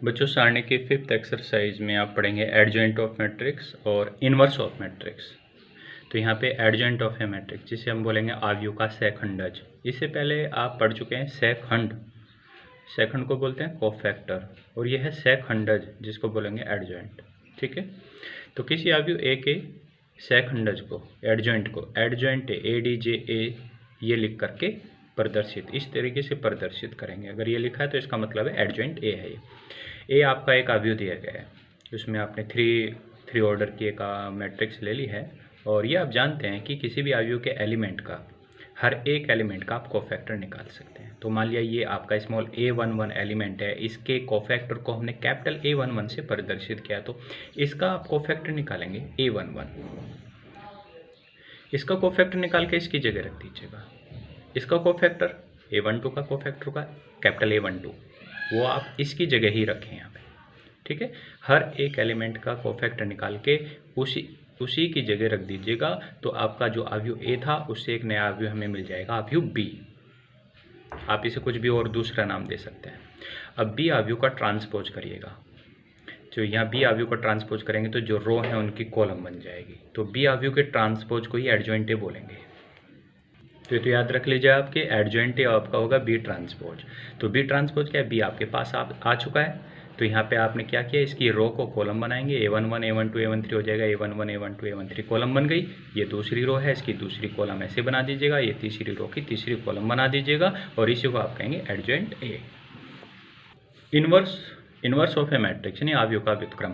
बच्चों सारणी की 5th एक्सरसाइज में आप पढ़ेंगे एडजॉइंट ऑफ मैट्रिक्स और इन्वर्स ऑफ मैट्रिक्स। तो यहाँ पे एडजॉइंट ऑफ है मैट्रिक्स जिसे हम बोलेंगे आव्यूह का सेखंडज। इससे पहले आप पढ़ चुके हैं सेखंड, सेखंड को बोलते हैं कोफैक्टर, और यह है सेखंडज जिसको बोलेंगे एडजॉइंट। ठीक है, तो किसी आव्यूह ए के सेखंडज को एडजॉइंट ADJA ये लिख करके प्रदर्शित, इस तरीके से प्रदर्शित करेंगे। अगर ये लिखा है तो इसका मतलब है एडजॉइंट ए है। ये आपका एक आव्यूह दिया गया है, उसमें आपने थ्री ऑर्डर की एक मैट्रिक्स ले ली है, और ये आप जानते हैं कि किसी भी आव्यूह के एलिमेंट का, हर एक एलिमेंट का आप कोफैक्टर निकाल सकते हैं। तो मान लिया ये आपका स्मॉल a11 एलिमेंट है, इसके कोफैक्टर को हमने कैपिटल A11 से प्रदर्शित किया, तो इसका आप कोफैक्टर निकालेंगे A11। इसका कोफैक्टर निकाल के इसकी जगह रख दीजिएगा। इसका कोफैक्टर A12 का कोफैक्टर का कैपिटल A12, वो आप इसकी जगह ही रखें यहाँ पे। ठीक है, हर एक एलिमेंट का कोफैक्टर निकाल के उसी की जगह रख दीजिएगा। तो आपका जो आव्यूह A था उससे एक नया आव्यूह हमें मिल जाएगा, आव्यूह B। आप इसे कुछ भी और दूसरा नाम दे सकते हैं। अब B आव्यूह का ट्रांसपोज करिएगा। जो यहाँ B आव्यूह का ट्रांसपोज करेंगे तो जो रो है उनकी कॉलम बन जाएगी। तो B आव्यूह के ट्रांसपोज को ही एडजॉइंट ए बोलेंगे। तो याद रख लीजिए आपके एडजॉइंट ए आपका होगा B ट्रांसपोज। तो B ट्रांसपोज क्या है, B आपके पास आ चुका है। तो यहाँ पे आपने क्या किया, इसकी रो को कॉलम बनाएंगे। A11 A12 A13 हो जाएगा, A11 A12 A13 कॉलम बन गई। ये दूसरी रो है, इसकी दूसरी कॉलम ऐसे बना दीजिएगा। ये तीसरी रो की तीसरी कॉलम बना दीजिएगा, और इसी को आप कहेंगे adjoint A. Inverse of A matrix यानी आव्यूह का व्युत्क्रम।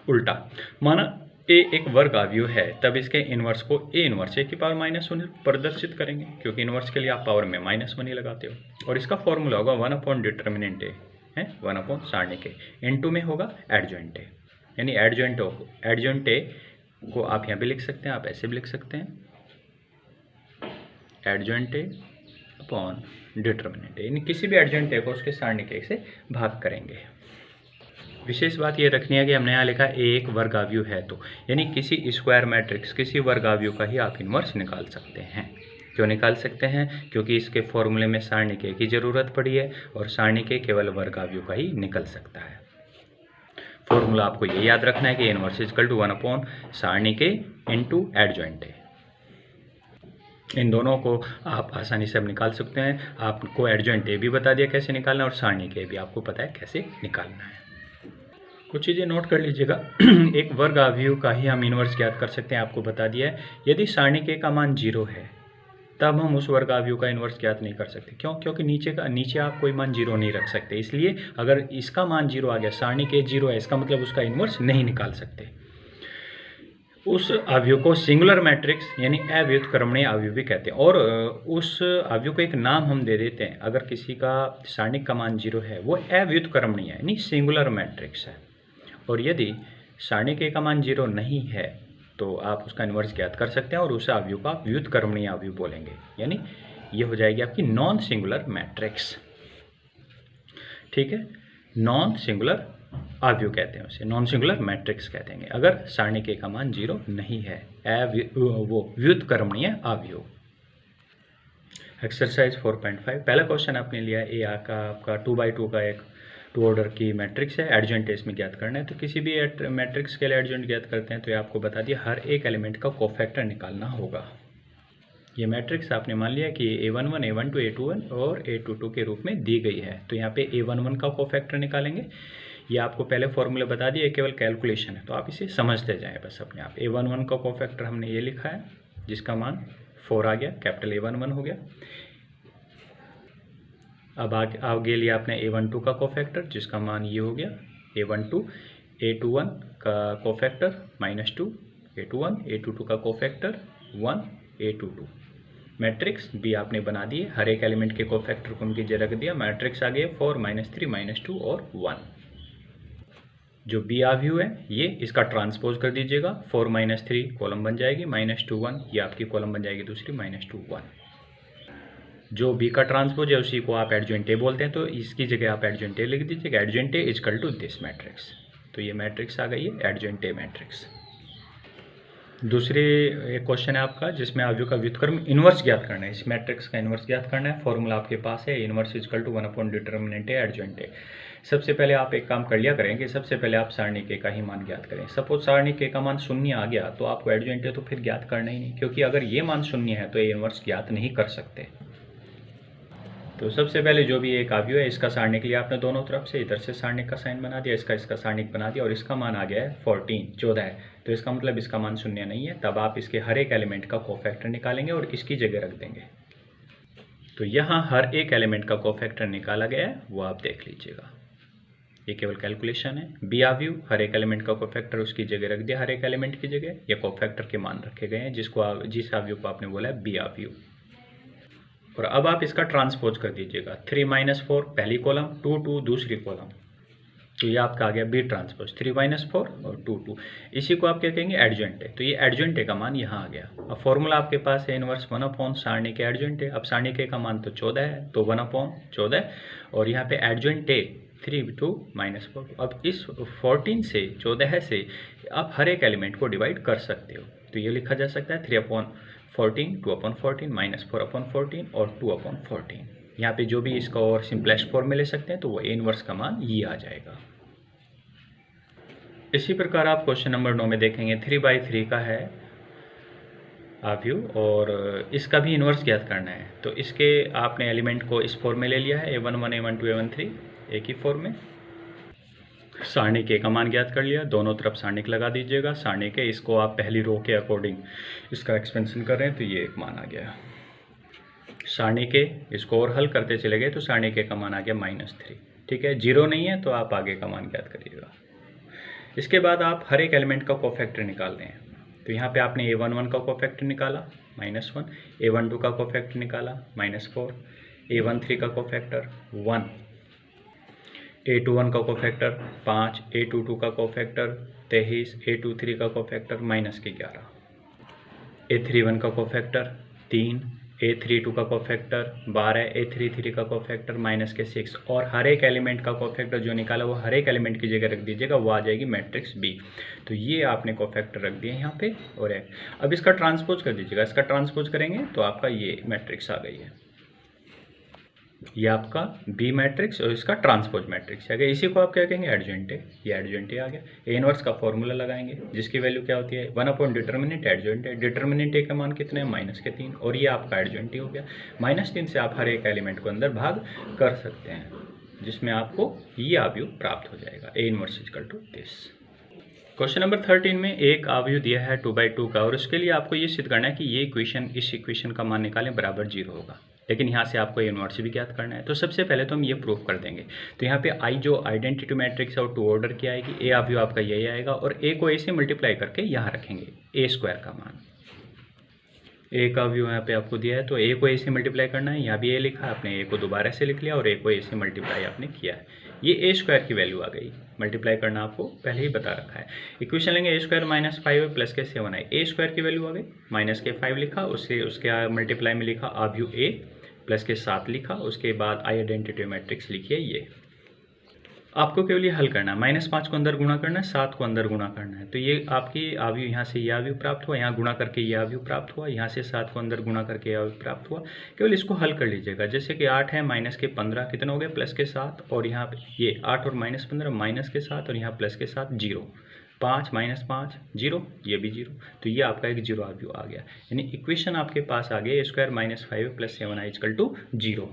उल्टा माना ए एक वर्ग आव्यूह है, तब इसके इनवर्स को ए इनवर्स (1) प्रदर्शित करेंगे, क्योंकि इनवर्स के लिए आप पावर में -1 ही लगाते हो। और इसका फॉर्मूला होगा 1 डिटर्मिनेंट ए है 1 सारणी के, इनटू में होगा एडजॉइंट ए। यानी एडजॉइंट ए को आप यहाँ पे लिख सकते हैं, आप ऐसे भी लिख सकते हैं, एडजॉइंट ए अपॉन डिटर्मिनेंट ए। यानी किसी भी एडजॉइंट ए को उसके सारणी के से भाग करेंगे। विशेष बात ये रखनी है कि हमने यहाँ लिखा ए एक वर्ग आव्यूह है, तो यानी किसी स्क्वायर मैट्रिक्स, किसी वर्ग आव्यूह का ही आप इनवर्स निकाल सकते हैं। क्यों निकाल सकते हैं? क्योंकि इसके फॉर्मूले में सारणी के की ज़रूरत पड़ी है, और सारणी के केवल वर्ग आव्यूह का ही निकल सकता है। फॉर्मूला आपको ये याद रखना है कि इनवर्स इक्वल टू 1 सारणी के इंटू एडजॉइंट ए। इन दोनों को आप आसानी से अब निकाल सकते हैं। आपको एडजॉइंट ए भी बता दिया कैसे निकालना है, और सारणी के भी आपको पता है कैसे निकालना है। कुछ चीज़ें नोट कर लीजिएगा। एक वर्ग आव्यूह का ही हम इनवर्स ज्ञात कर सकते हैं, आपको बता दिया है। यदि सारणी के का मान 0 है तब हम उस वर्ग आव्यूह का इनवर्स ज्ञात नहीं कर सकते। क्यों? क्योंकि नीचे आप कोई मान 0 नहीं रख सकते। इसलिए अगर इसका मान 0 आ गया, सारणी के 0 है, इसका मतलब उसका इनवर्स नहीं निकाल सकते। उस आव्यूह को सिंगुलर मैट्रिक्स यानी अव्युत्क्रमणीय आव्यूह भी कहते हैं, और उस आव्यूह को एक नाम हम दे देते हैं। अगर किसी का सारणिक का मान 0 है, वो अव्युत्क्रमणीय यानी सिंगुलर मैट्रिक्स है। और यदि सारणी के का मान 0 नहीं है तो आप उसका इनवर्स ज्ञात कर सकते हैं, और उस आव्यूह का व्युत्क्रमणीय आव्यूह बोलेंगे। यानी ये हो जाएगी आपकी नॉन सिंगुलर मैट्रिक्स। ठीक है, नॉन सिंगुलर आव्यूह कहते हैं उसे, नॉन सिंगुलर मैट्रिक्स कहते हैं अगर सारणी के का मान 0 नहीं है, वो व्युत्क्रमणीय आव्यूह। एक्सरसाइज 4.5 पहला क्वेश्चन आपने लिया ए आपका 2x2 का एक 2 ऑर्डर की मैट्रिक्स है, एडजॉइंट इसमें ज्ञात करना है। तो किसी भी मैट्रिक्स के लिए एडजॉइंट ज्ञात करते हैं तो ये आपको बता दिया हर एक एलिमेंट का कोफैक्टर निकालना होगा। ये मैट्रिक्स आपने मान लिया कि A11 A12 A21 और A22 के रूप में दी गई है। तो यहाँ पे A11 का कोफैक्टर निकालेंगे। ये आपको पहले फॉर्मूले बता दिए, केवल कैलकुलेशन है, तो आप इसे समझते जाएं बस अपने आप। A11 का कोफैक्टर हमने ये लिखा है, जिसका मान 4 आ गया, कैपिटल A11 हो गया। अब आगे लिया आपने A12 का कोफैक्टर, जिसका मान ये हो गया A12, A21 का कोफैक्टर -2 A21, A22 का कोफैक्टर 1 A22। मैट्रिक्स B आपने बना दिए, हर एक एलिमेंट के कोफैक्टर को उनकी जगह रख दिया। मैट्रिक्स आ गया 4 -3 -2 और 1। जो B आव्यूह है ये इसका ट्रांसपोज कर दीजिएगा। 4 -3 कॉलम बन जाएगी, -2 1 ये आपकी कॉलम बन जाएगी दूसरी, -2 1। जो B का ट्रांसपोज है उसी को आप एडजॉइंट ए बोलते हैं, तो इसकी जगह आप एडजॉइंट ए लिख दीजिएगा। Adjoint A equal to this matrix. तो ये मैट्रिक्स आ गई है एडजॉइंट ए मैट्रिक्स। दूसरी एक क्वेश्चन है आपका जिसमें आव्यूह का व्युत्क्रम इनवर्स ज्ञात करना है। इस मैट्रिक्स का इनवर्स ज्ञात करना है। फॉर्मूला आपके पास है, inverse equal to 1 determinant A adjoint A. सबसे पहले आप एक काम कर लिया करें कि सबसे पहले आप सारणी के का ही मान ज्ञात करें। सपोज सारणी के का मान 0 आ गया तो आपको एडजेंट है तो फिर ज्ञात करना ही नहीं, क्योंकि अगर ये मान 0 है तो ए इनवर्स ज्ञात नहीं कर सकते। तो सबसे पहले जो भी एक अवयव है इसका सारणिक लिया आपने दोनों तरफ से, इधर से सारणिक का साइन बना दिया, इसका सारणिक बना दिया और इसका मान आ गया है 14 है। तो इसका मतलब इसका मान 0 नहीं है। तब आप इसके हर एक एलिमेंट का कोफैक्टर निकालेंगे और इसकी जगह रख देंगे। तो यहाँ हर एक एलिमेंट का कोफैक्टर निकाला गया है, वो आप देख लीजिएगा। ये केवल कैलकुलेशन है। बी अवयव हर एक एलिमेंट का कोफैक्टर उसकी जगह रख दिया, हर एक एलिमेंट की जगह ये कोफैक्टर के मान रखे गए हैं जिस अवयव को आपने बोला है बी अवयव। और अब आप इसका ट्रांसपोज कर दीजिएगा। 3 - 4 पहली कॉलम, 2 2 दूसरी कॉलम, तो ये आपका आ गया बी ट्रांसपोज 3 - 4 और 2 2। इसी को आप क्या कहेंगे एडजेंट है। तो ये एडजेंट का मान यहाँ आ गया। अब फॉर्मूला आपके पास है इनवर्स 1/, सारणी के एडजेंट है। अब सारणी के का मान तो 14 है, तो 1/14 और यहाँ पे एडजेंट है 3 2 - 4। अब इस 14 से 14 से आप हर एक एलिमेंट को डिवाइड कर सकते हो। तो ये लिखा जा सकता है 3/14, 2/14 - 4/14 और 2/14। यहाँ पे जो भी इसका और सिंपलेस्ट फॉर्म में ले सकते हैं तो वो ए इनवर्स का मान ये आ जाएगा। इसी प्रकार आप क्वेश्चन नंबर 9 में देखेंगे 3/3 का है अवयव और इसका भी इनवर्स ज्ञात करना है। तो इसके आपने एलिमेंट को इस फॉर्म में ले लिया है A11 A12 A13 एक ही फॉर्म में। सारणी के का मान ज्ञात कर लिया, दोनों तरफ सारणिक लगा दीजिएगा। सारणी के इसको आप पहली रो के अकॉर्डिंग इसका एक्सपेंशन कर रहे हैं तो ये एक मान आ गया। सारणी के इसको और हल करते चले गए तो सारणी के का मान आ गया -3। ठीक है, 0 नहीं है तो आप आगे का मान ज्ञात करिएगा। इसके बाद आप हर एक एलिमेंट का कोफैक्टर निकाल रहे हैं। तो यहाँ पे आपने A11 का कोफैक्टर निकाला -1, A12 का कोफैक्टर निकाला -4, A13 का कोफैक्टर 1, A21 का कोफैक्टर 5, A22 का कोफैक्टर 23, A23 का कोफैक्टर -11, A31 का कोफैक्टर 3, A32 का कोफैक्टर 12, A33 का कोफैक्टर -6 और हर एक एलिमेंट का कोफैक्टर जो निकाला वो हर एक एलिमेंट की जगह रख दीजिएगा, वो आ जाएगी मैट्रिक्स B। तो ये आपने कोफैक्टर रख दिए यहाँ पे और अब इसका ट्रांसपोज कर दीजिएगा। इसका ट्रांसपोज करेंगे तो आपका ये मैट्रिक्स आ गई है, ये आपका बी मैट्रिक्स और इसका ट्रांसपोज मैट्रिक्स है। इसी को आप क्या कहेंगे एडजेंट है। ये एडजेंट आ गया। ए इनवर्स का फॉर्मूला लगाएंगे जिसकी वैल्यू क्या होती है 1/डिटर्मिनेंट एडजेंट है। डिटर्मिनेंट ए का मान कितने हैं -3 और ये आपका एडजेंट ही हो गया। -3 से आप हर एक एलिमेंट को अंदर भाग कर सकते हैं जिसमें आपको ये अवयव प्राप्त हो जाएगा A inverse = this. Question number 13 में एक अवयव दिया है 2/2 का और उसके लिए आपको ये सिद्ध करना है कि ये इक्वेशन इस इक्वेशन का मान निकालें बराबर 0 होगा। लेकिन यहाँ से आपको इनवर्स भी ज्ञात करना है। तो सबसे पहले तो हम ये प्रूफ कर देंगे। तो यहाँ पे आई जो आइडेंटिटी मैट्रिक्स है वो 2 ऑर्डर की आएगी। ए अवयव आपका यही आएगा और ए को ए से मल्टीप्लाई करके यहाँ रखेंगे A² का मान। ए का अवयव यहाँ पे आपको दिया है तो ए को ए से मल्टीप्लाई करना है। यहाँ भी ए लिखा है, आपने ए को दोबारा से लिख लिया और ए को ए से मल्टीप्लाई आपने किया है। ये A² की वैल्यू आ गई। मल्टीप्लाई करना आपको पहले ही बता रखा है। इक्वेशन लेंगे A² - 5 प्लस के 7 है। A² की वैल्यू आ गई, -5 लिखा, उसके मल्टीप्लाई में लिखा अवयव A प्लस के 7 लिखा, उसके बाद आई आइडेंटिटी मैट्रिक्स लिखिए। ये आपको केवल ये हल करना है। -5 को अंदर गुणा करना है, 7 को अंदर गुणा करना है। तो ये आपकी अवयव यहाँ से ये अवयव प्राप्त हुआ, यहाँ गुणा करके ये अवयव प्राप्त हुआ, यहाँ से 7 को अंदर गुणा करके ये अवयव प्राप्त हुआ। केवल इसको हल कर लीजिएगा। जैसे कि 8 है -15 कितना हो गया +7 और यहाँ पे ये 8 और -15 -7 और यहाँ +7 0, 5 - 5 0, ये भी 0। तो ये आपका एक 0 अवयव आ गया। यानी इक्वेशन आपके पास आ गया A² - 5 + 7i = 0।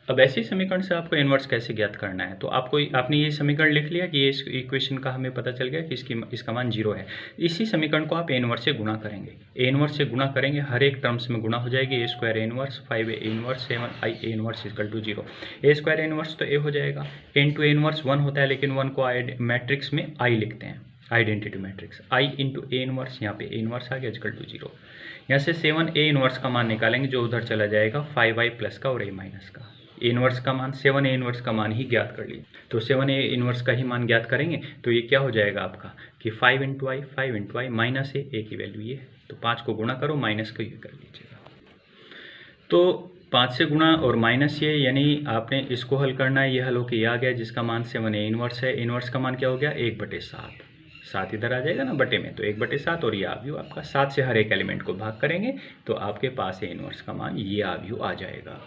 अब ऐसी समीकरण से आपको इनवर्स कैसे ज्ञात करना है। तो आपने ये समीकरण लिख लिया कि ये इस इक्वेशन का हमें पता चल गया कि इसका मान 0 है। इसी समीकरण को आप ए इनवर्स से गुणा करेंगे। ए इनवर्स से गुणा करेंगे, हर एक टर्म्स में गुणा हो जाएगी। A² A inverse 5 A inverse 7i A inverse = 0। A² A inverse तो ए हो जाएगा। A इनवर्स 1 होता है लेकिन 1 को मैट्रिक्स में आई लिखते हैं, identity matrix I × A inverse. यहाँ पे A इनवर्स आ गया = 0। यहाँ से 7 A इनवर्स का मान निकालेंगे जो उधर चला जाएगा 5i प्लस का और A माइनस का। ए इनवर्स का मान 7 A इनवर्स का मान ही ज्ञात कर लीजिए। तो 7 A इनवर्स का ही मान ज्ञात करेंगे तो ये क्या हो जाएगा आपका कि 5 × i माइनस ए की वैल्यू ये, तो 5 को गुणा करो माइनस को ये कर लीजिएगा। तो 5 से गुणा और माइनस ये, यानी आपने इसको हल करना है। ये हल होकर ये आ गया जिसका मान 7 A इनवर्स है। इनवर्स का मान क्या हो गया 1/7, 7 इधर आ जाएगा ना बटे में, तो 1/7 और ये अवयव आपका 7 से हर एक एलिमेंट को भाग करेंगे तो आपके पास ए इनवर्स का मान ये अवयव आ जाएगा।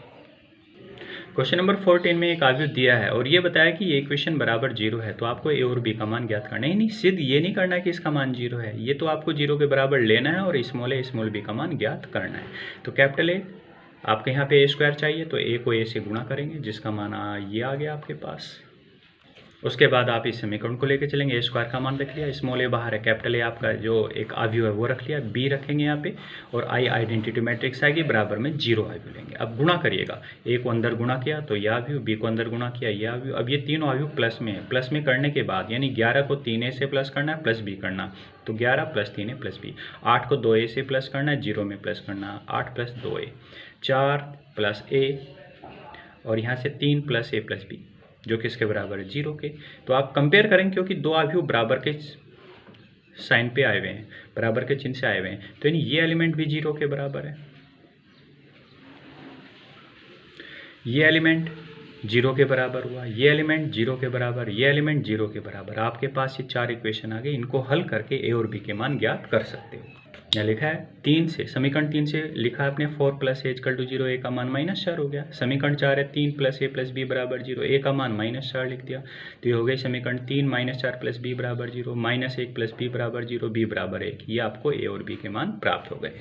क्वेश्चन नंबर 14 में एक आव्यूह दिया है और ये बताया कि ये इक्वेशन बराबर 0 है, तो आपको ए और बी का मान ज्ञात करना है। नहीं, सिद्ध ये नहीं करना है कि इसका मान 0 है, ये तो आपको 0 के बराबर लेना है और स्मॉल ए स्मॉल बी का मान ज्ञात करना है। तो कैपिटल ए आपके यहाँ पे ए स्क्वायर चाहिए, तो ए को ए से गुणा करेंगे, जिसका मान ये आ गया आपके पास। उसके बाद आप इस समीकरण को लेके चलेंगे, ए स्क्वायर का मान रख लिया, स्मॉल ए बाहर है, कैपिटल ए आपका जो एक आव्यूह है वो रख लिया, बी रखेंगे यहाँ पे, और आई आइडेंटिटी मैट्रिक्स आएगी, बराबर में 0 आव्यूह लेंगे। अब गुणा करिएगा, ए को अंदर गुणा किया तो यह आव्यूह, बी को अंदर गुणा किया यह आव्यूह। अब ये तीनों आव्यूह प्लस में है, प्लस में करने के बाद यानी 11 को 3a से प्लस करना है, प्लस बी करना, तो 11 + 3a + b। 8 को 2a से प्लस करना है, 0 में प्लस करना, 8 + 2a, 4 + a, और यहाँ से 3 + a + b, जो किसके बराबर है 0 के। तो आप कंपेयर करेंगे, क्योंकि दो आव्यूह बराबर के साइन पे आए हुए हैं, बराबर के चिन्ह से आए हुए हैं, तो यानी ये एलिमेंट भी 0 के बराबर है, ये एलिमेंट 0 के बराबर हुआ, ये एलिमेंट 0 के बराबर, ये एलिमेंट 0 के बराबर। आपके पास ये 4 इक्वेशन आ गए, इनको हल करके ए और बी के मान ज्ञात कर सकते हो। यहाँ लिखा है 3 से, समीकरण 3 से लिखा है आपने 4 + a = 0, a का मान -4 हो गया। समीकरण 4 है 3 + a + b = 0, a का मान -4 लिख दिया, तो ये हो गई समीकरण 3 -4 + b = 0, -1 + b = 0, b = 1। ये आपको a और b के मान प्राप्त हो गए।